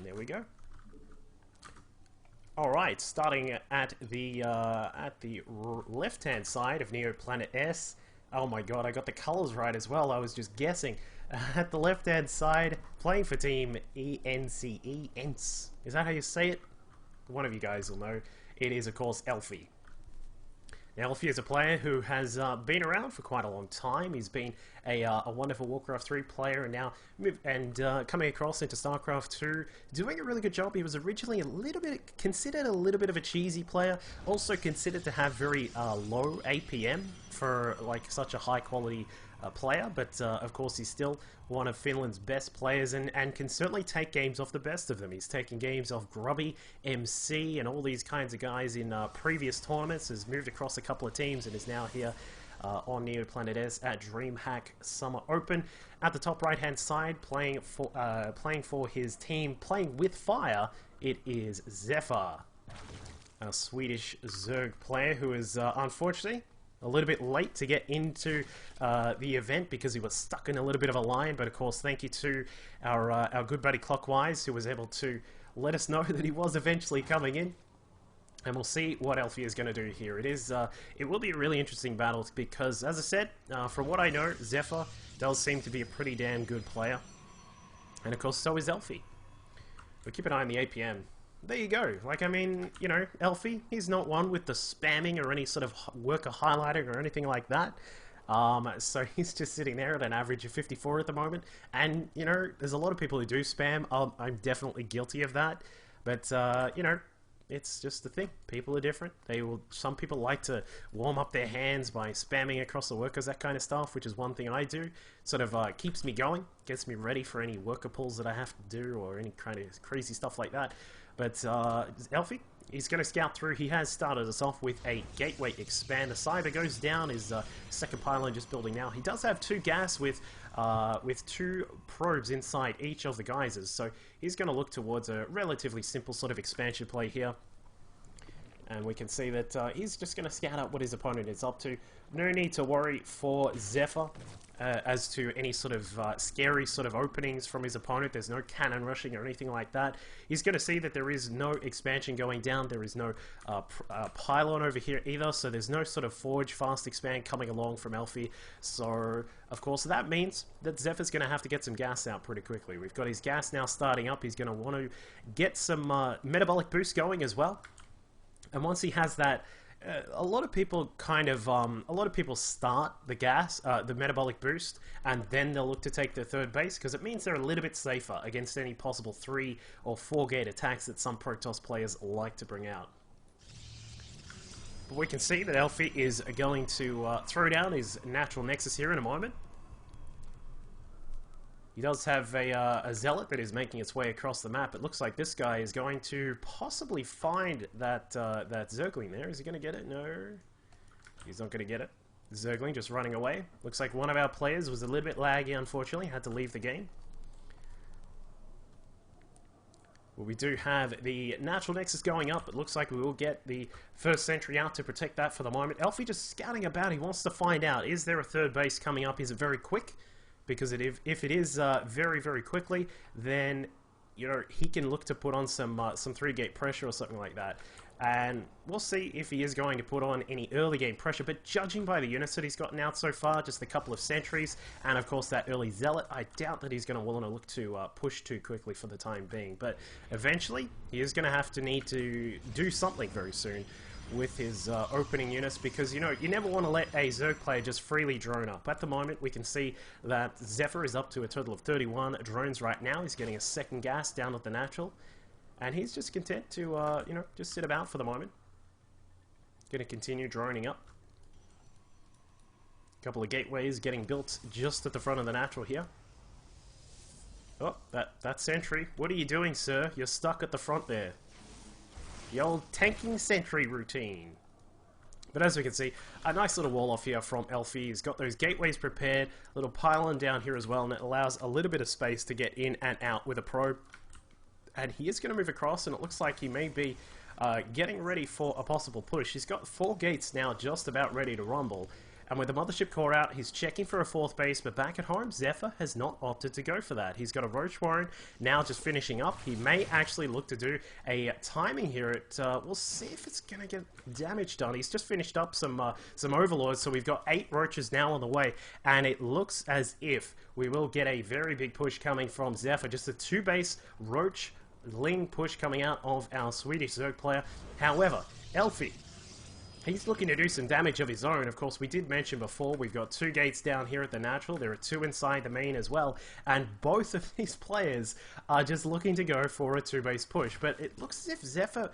And there we go. Alright, starting at the left-hand side of Neo Planet S. Oh my god, I got the colors right as well, I was just guessing. At the left-hand side, playing for Team ENCE, ENCE. Is that how you say it? One of you guys will know. It is, of course, Elfi. Now, Elfi is a player who has been around for quite a long time. He's been a wonderful Warcraft 3 player, and now coming across into StarCraft 2, doing a really good job. He was originally considered a little bit of a cheesy player, also considered to have very low APM for like such a high quality player, but of course he's still one of Finland's best players and can certainly take games off the best of them. He's taken games off Grubby, MC, and all these kinds of guys in previous tournaments, has moved across a couple of teams and is now here on Neo Planet S at Dreamhack Summer Open. At the top right hand side, playing for his team, playing with fire, it is Zypher, a Swedish Zerg player who is unfortunately a little bit late to get into the event because he was stuck in a little bit of a line, but of course thank you to our good buddy Clockwise, who was able to let us know that he was eventually coming in. And we'll see what Elfi is going to do here. It will be a really interesting battle because, as I said, from what I know, Zypher does seem to be a pretty damn good player. And of course, so is Elfi. But keep an eye on the APM. There you go. Like, I mean, you know, Elfi, he's not one with the spamming or any sort of worker highlighting or anything like that. So he's just sitting there at an average of 54 at the moment. And, you know, there's a lot of people who do spam. I'm definitely guilty of that. But, you know, it's just the thing. People are different. Some people like to warm up their hands by spamming across the workers, that kind of stuff, which is one thing I do. Sort of keeps me going, gets me ready for any worker pulls that I have to do or any kind of crazy stuff like that. But Elfi, he's going to scout through. He has started us off with a gateway expand. The Cyber goes down. His second pylon just building now. He does have 2 gas with 2 probes inside each of the geysers. So he's going to look towards a relatively simple sort of expansion play here. And we can see that he's just going to scout out what his opponent is up to. No need to worry for Zypher as to any sort of scary sort of openings from his opponent. There's no cannon rushing or anything like that. He's going to see that there is no expansion going down. There is no pylon over here either. So there's no sort of forge fast expand coming along from Elfi. So, of course, that means that Zypher's going to have to get some gas out pretty quickly. We've got his gas now starting up. He's going to want to get some metabolic boost going as well. And once he has that, a lot of people start the metabolic boost, and then they'll look to take their third base because it means they're a little bit safer against any possible 3 or 4 gate attacks that some Protoss players like to bring out. But we can see that Elfi is going to throw down his natural nexus here in a moment. He does have a zealot that is making its way across the map. It looks like this guy is going to possibly find that Zergling there. Is he going to get it? No. He's not going to get it. Zergling just running away. Looks like one of our players was a little bit laggy, unfortunately. Had to leave the game. Well, we do have the natural nexus going up. It looks like we will get the first sentry out to protect that for the moment. Elfi just scouting about. He wants to find out, is there a third base coming up? Is it very quick? Because if it is very, very quickly, then, you know, he can look to put on some 3-gate pressure or something like that. And we'll see if he is going to put on any early game pressure. But judging by the units that he's gotten out so far, just a couple of sentries, and of course that early zealot, I doubt that he's going to want to look to push too quickly for the time being. But eventually, he is going to need to do something very soon with his opening units, because, you know, you never want to let a Zerg player just freely drone up. At the moment, we can see that Zypher is up to a total of 31 drones right now. He's getting a second gas down at the natural, and he's just content to, you know, just sit about for the moment. Going to continue droning up. A couple of gateways getting built just at the front of the natural here. Oh, that sentry. What are you doing, sir? You're stuck at the front there. The old tanking sentry routine. But as we can see, a nice little wall off here from Elfi. He's got those gateways prepared, little pylon down here as well, and it allows a little bit of space to get in and out with a probe. And he is going to move across, and it looks like he may be getting ready for a possible push. He's got 4 gates now just about ready to rumble. And with the Mothership core out, he's checking for a 4th base, but back at home, Zypher has not opted to go for that. He's got a Roach Warren now just finishing up. He may actually look to do a timing here. We'll see if it's going to get damage done. He's just finished up some Overlords, so we've got 8 Roaches now on the way, and it looks as if we will get a very big push coming from Zypher. Just a 2-base Roach Ling push coming out of our Swedish Zerg player. However, Elfi, he's looking to do some damage of his own. Of course, we did mention before, we've got 2 gates down here at the natural. There are 2 inside the main as well. And both of these players are just looking to go for a 2-base push. But it looks as if Zypher,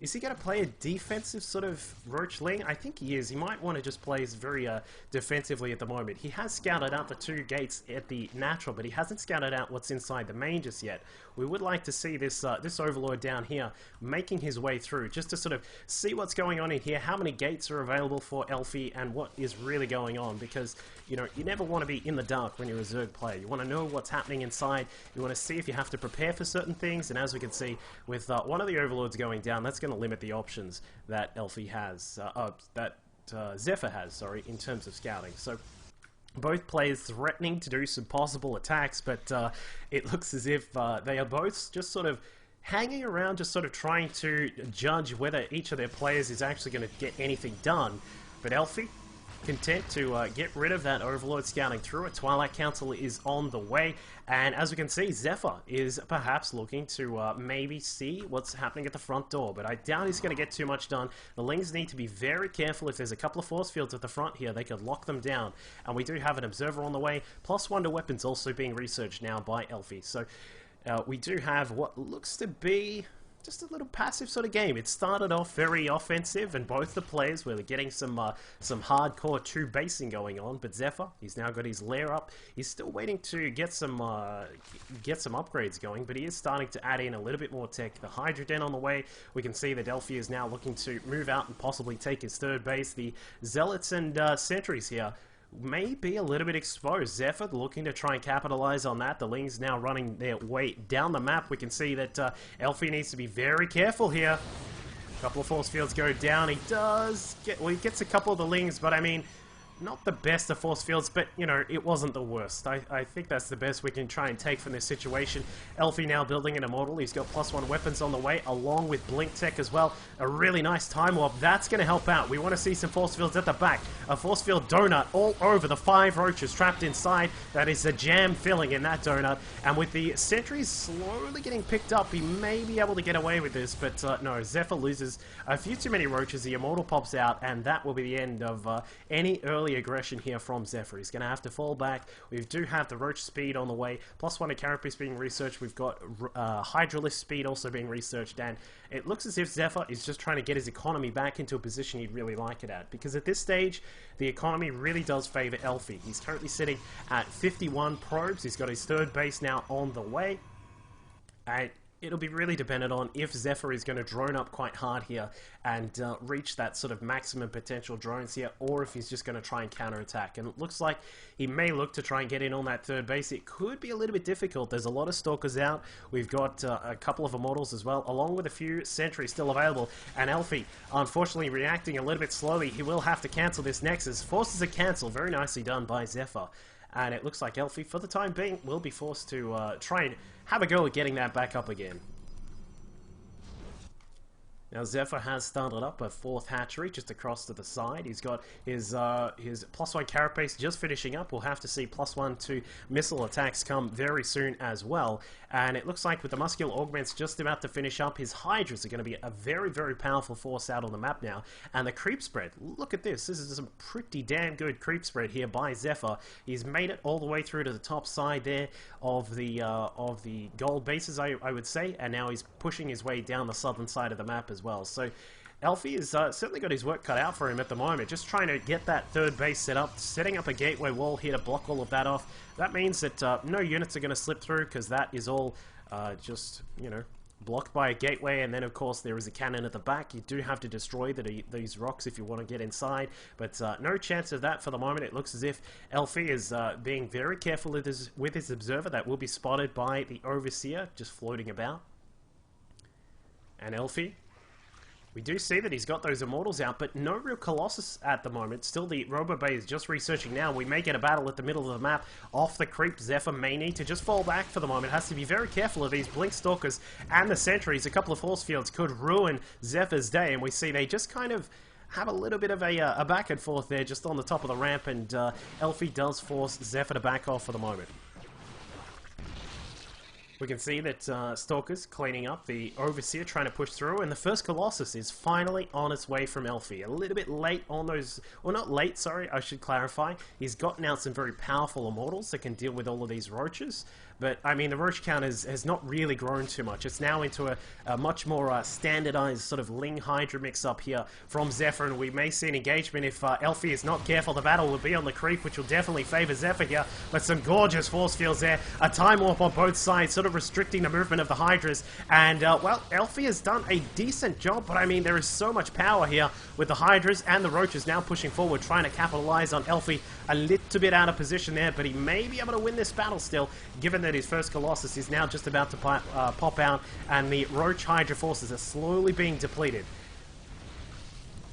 is he going to play a defensive sort of Roach Ling? I think he is. He might want to just play very defensively at the moment. He has scouted out the 2 gates at the natural, but he hasn't scouted out what's inside the main just yet. We would like to see this this Overlord down here making his way through, just to sort of see what's going on in here, how many gates are available for Elfi, and what is really going on, because, you know, you never want to be in the dark when you're a Zerg player. You want to know what's happening inside. You want to see if you have to prepare for certain things, and as we can see, with one of the Overlords going down, that's going to limit the options that Elfi has, Zypher has, sorry, in terms of scouting. So both players threatening to do some possible attacks, but it looks as if they are both just sort of hanging around, just sort of trying to judge whether each of their players is actually going to get anything done. But Elfi, content to get rid of that Overlord scouting through it. Twilight Council is on the way, and as we can see, Zypher is perhaps looking to maybe see what's happening at the front door, but I doubt he's going to get too much done. The Lings need to be very careful. If there's a couple of force fields at the front here, they could lock them down, and we do have an Observer on the way. +1 to weapons also being researched now by Elfi, so we do have what looks to be just a little passive sort of game. It started off very offensive, and both the players were getting some hardcore 2-basing going on. But Zypher, he's now got his lair up. He's still waiting to get some upgrades going, but he is starting to add in a little bit more tech. The Hydra Den on the way. We can see that Elfi is now looking to move out and possibly take his 3rd base. The Zealots and Sentries here may be a little bit exposed. Zypher looking to try and capitalize on that. The Lings now running their way down the map. We can see that Elfi needs to be very careful here. A couple of force fields go down. He does get, well, he gets a couple of the Lings, but I mean, not the best of force fields, but, you know, it wasn't the worst. I think that's the best we can try and take from this situation. Elfi now building an Immortal. He's got +1 weapons on the way, along with Blink Tech as well. A really nice Time Warp. That's going to help out. We want to see some force fields at the back. A force field donut all over the 5 Roaches trapped inside. That is a jam filling in that donut. And with the Sentries slowly getting picked up, he may be able to get away with this, but no, Zypher loses a few too many Roaches. The Immortal pops out, and that will be the end of any early aggression here from Zypher. He's going to have to fall back. We do have the Roach speed on the way. +1 to Carapace being researched. We've got Hydralisk speed also being researched, and it looks as if Zypher is just trying to get his economy back into a position he'd really like it at, because at this stage, the economy really does favor Elfi. He's currently sitting at 51 probes. He's got his 3rd base now on the way, and it'll be really dependent on if Zypher is going to drone up quite hard here and reach that sort of maximum potential drones here, or if he's just going to try and counterattack. And it looks like he may look to try and get in on that 3rd base. It could be a little bit difficult. There's a lot of Stalkers out. We've got a couple of Immortals as well, along with a few Sentries still available. And Elfi, unfortunately, reacting a little bit slowly. He will have to cancel this Nexus. Forces a cancel. Very nicely done by Zypher. And it looks like Elfi, for the time being, will be forced to try and have a go at getting that back up again. Now Zypher has started up a 4th hatchery just across to the side. He's got his +1 Carapace just finishing up. We'll have to see +1 to missile attacks come very soon as well. And it looks like with the Muscular Augments just about to finish up, his Hydras are going to be a very, very powerful force out on the map now. And the creep spread, look at this. This is some pretty damn good creep spread here by Zypher. He's made it all the way through to the top side there of the gold bases, I would say. And now he's pushing his way down the southern side of the map as well. So Elfi has certainly got his work cut out for him at the moment, just trying to get that 3rd base set up, setting up a gateway wall here to block all of that off. That means that no units are going to slip through, because that is all just, you know, blocked by a gateway. And then of course there is a cannon at the back. You do have to destroy these rocks if you want to get inside, but no chance of that for the moment. It looks as if Elfi is being very careful with his Observer. That will be spotted by the Overseer just floating about. And Elfi We do see that he's got those Immortals out, but no real Colossus at the moment. Still, the Robo Bay is just researching now. We may get a battle at the middle of the map. Off the creep, Zypher may need to just fall back for the moment. Has to be very careful of these Blink Stalkers and the Sentries. A couple of Force Fields could ruin Zypher's day, and we see they just kind of have a little bit of a back and forth there just on the top of the ramp, and Elfi does force Zypher to back off for the moment. We can see that Stalker's cleaning up, the Overseer trying to push through, and the first Colossus is finally on its way from Elfi. A little bit late on those, well, not late, sorry, I should clarify. He's gotten out some very powerful Immortals that can deal with all of these Roaches, but, I mean, the Roach count has not really grown too much. It's now into a much more standardized sort of Ling Hydra mix-up here from Zypher, and we may see an engagement if Elfi is not careful. The battle will be on the creep, which will definitely favor Zypher here, but some gorgeous Force Fields there. A Time Warp on both sides, sort of restricting the movement of the Hydras, and, well, Elfi has done a decent job, but, I mean, there is so much power here with the Hydras and the Roaches now pushing forward, trying to capitalize on Elfi. A little bit out of position there, but he may be able to win this battle still, given that his first Colossus is now just about to pop out, and the Roach Hydra forces are slowly being depleted.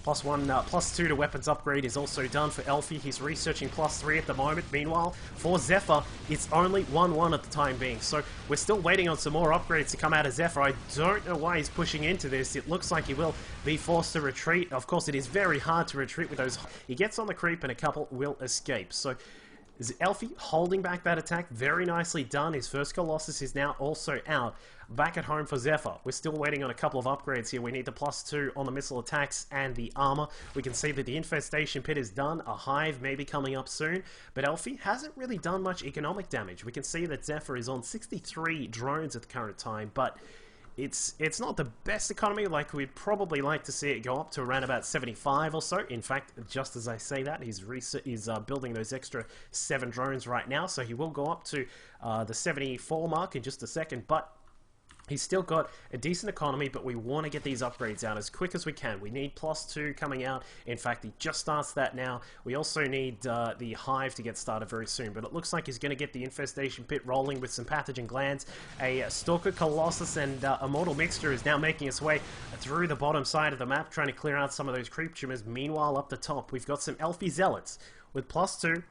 +1, +2 to weapons upgrade is also done for Elfi. He's researching +3 at the moment. Meanwhile, for Zypher, it's only 1-1 at the time being. So we're still waiting on some more upgrades to come out of Zypher. I don't know why he's pushing into this. It looks like he will be forced to retreat. Of course, it is very hard to retreat with those. He gets on the creep and a couple will escape. So is Elfi holding back that attack? Very nicely done. His first Colossus is now also out. Back at home for Zypher. We're still waiting on a couple of upgrades here. We need the +2 on the missile attacks and the armor. We can see that the Infestation Pit is done. A Hive may be coming up soon. But Elfi hasn't really done much economic damage. We can see that Zypher is on 63 drones at the current time, but it's not the best economy. Like, we'd probably like to see it go up to around about 75 or so. In fact, just as I say that, he's building those extra 7 drones right now, so he will go up to the 74 mark in just a second, but he's still got a decent economy, but we want to get these upgrades out as quick as we can. We need +2 coming out. In fact, he just starts that now. We also need the Hive to get started very soon, but it looks like he's going to get the Infestation Pit rolling with some Pathogen Glands. A Stalker, Colossus, and Immortal Mixture is now making its way through the bottom side of the map, trying to clear out some of those creep tumors. Meanwhile, up the top, we've got some Elfi Zealots with +2.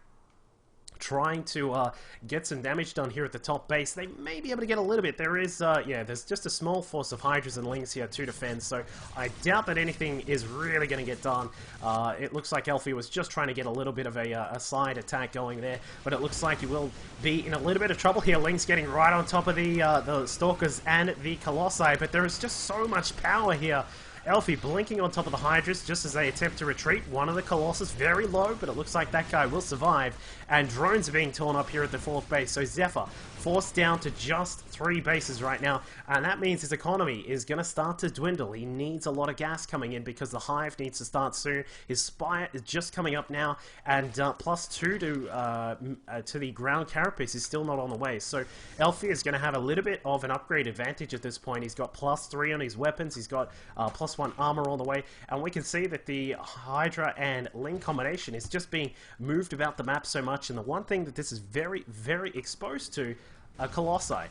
Trying to get some damage done here at the top base. They may be able to get a little bit. There is, yeah, there's just a small force of Hydras and Lings here to defend, so I doubt that anything is really going to get done. It looks like Elfi was just trying to get a little bit of a side attack going there, but it looks like he will be in a little bit of trouble here. Lings getting right on top of the Stalkers and the Colossi, but there is just so much power here. Elfi blinking on top of the Hydras just as they attempt to retreat. One of the Colossus very low, but it looks like that guy will survive. And drones are being torn up here at the 4th base. So Zypher forced down to just 3 bases right now. And that means his economy is going to start to dwindle. He needs a lot of gas coming in because the Hive needs to start soon. His Spire is just coming up now. And +2 to the ground carapace is still not on the way. So Elfi is going to have a little bit of an upgrade advantage at this point. He's got +3 on his weapons. He's got +1 armor on the way, and we can see that the Hydra and Ling combination is just being moved about the map so much, and the one thing that this is very, very exposed to are Colossi.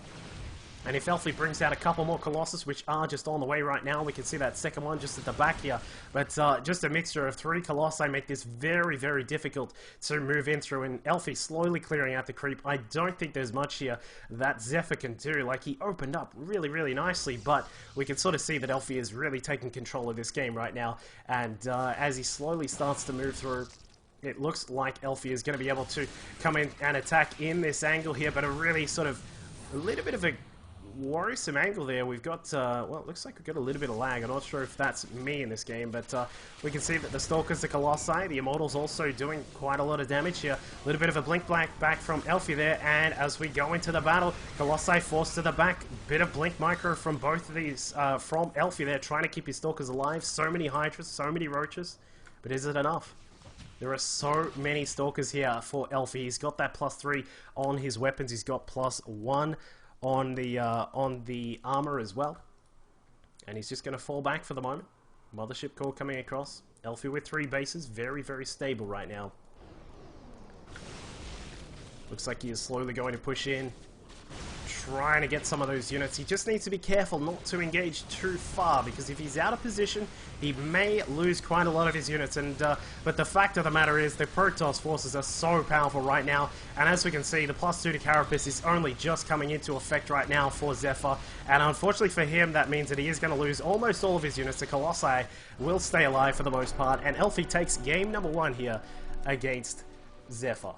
And if Elfi brings out a couple more Colossus, which are just on the way right now, we can see that second one just at the back here. But just a mixture of 3 Colossi make this very, very difficult to move in through. And Elfi slowly clearing out the creep. I don't think there's much here that Zypher can do. Like, he opened up really, really nicely, but we can sort of see that Elfi is really taking control of this game right now. And as he slowly starts to move through, it looks like Elfi is going to be able to come in and attack in this angle here, but a really sort of, a little bit of a worrisome angle there. We've got, well, it looks like we've got a little bit of lag. I'm not sure if that's me in this game, but we can see that the Stalkers, the Colossi, the Immortals also doing quite a lot of damage here. A little bit of a blink back from Elfi there, and as we go into the battle, Colossi forced to the back. Bit of blink micro from both of these, from Elfi there, trying to keep his Stalkers alive. So many Hydras, so many Roaches, but is it enough? There are so many Stalkers here for Elfi. He's got that +3 on his weapons. He's got +1 on the armor as well, and he's just going to fall back for the moment. Mothership core coming across. Elfi with 3 bases, very, very stable right now. Looks like he is slowly going to push in, trying to get some of those units. He just needs to be careful not to engage too far, because if he's out of position, he may lose quite a lot of his units. And but the fact of the matter is, the Protoss forces are so powerful right now, and as we can see, the +2 to Carapace is only just coming into effect right now for Zypher, and unfortunately for him, that means that he is going to lose almost all of his units. The Colossi will stay alive for the most part, and Elfi takes game number 1 here against Zypher.